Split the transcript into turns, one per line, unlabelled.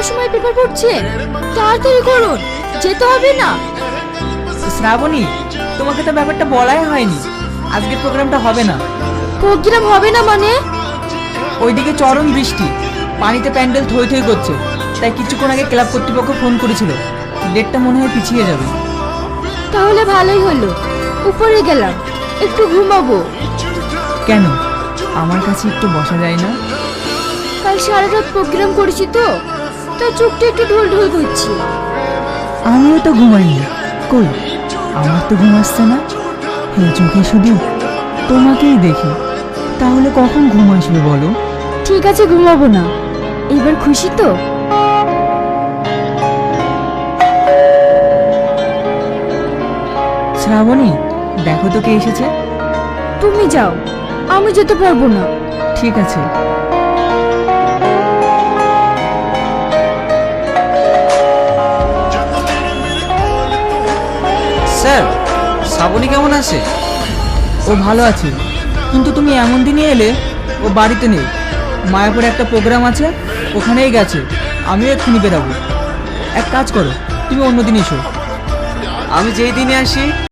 অসময়ে পেপার পড়ছে, তাড়াতাড়ি করুন, যেতে হবে না?
শ্রাবণী, তোমাকে তো ব্যাপারটা বলাই হয়নি, আজকের প্রোগ্রামটা হবে না।
প্রোগ্রাম হবে না মানে?
ওইদিকে চরম বৃষ্টি, পানিতে প্যান্ডেল থই থই করছে, তাই কিছুক্ষণ আগে ক্লাব কর্তৃপক্ষ ফোন করেছিল, ডেটটা মনে হয় পিছিয়ে যাবে।
তাহলে ভালোই হলো, উপরে গেলাম, একটু ঘুমাবো।
কেন, আমার কাছে একটু বসা যায় না?
কাল সারা রাত প্রোগ্রাম করেছি তো, তাই চোখটা একটু ঢোল ঢোল করছি।
আমিও তো ঘুমাইনি, কই আমার তো ঘুম আসছে না, এই চোখে শুধু তোমাকেই দেখি। তাহলে কখন ঘুম আসবে বলো?
ঠিক আছে, ঘুমাবো না, এবার খুশি তো?
শ্রাবণী, দেখো তো কে এসেছে।
তুমি যাও, আমি যেতে পারবো না।
ঠিক আছে।
স্যার, শ্রাবণী কেমন আছে?
ও ভালো আছে, কিন্তু তুমি এমন দিনই এলে, ও বাড়িতে নেই। মায়াপুরে একটা প্রোগ্রাম আছে, ওখানেই গেছে। আমিও এক্ষুনি বেরাবো। এক কাজ করো, তুমি অন্যদিন এসো।
আমি যেই দিনে আসি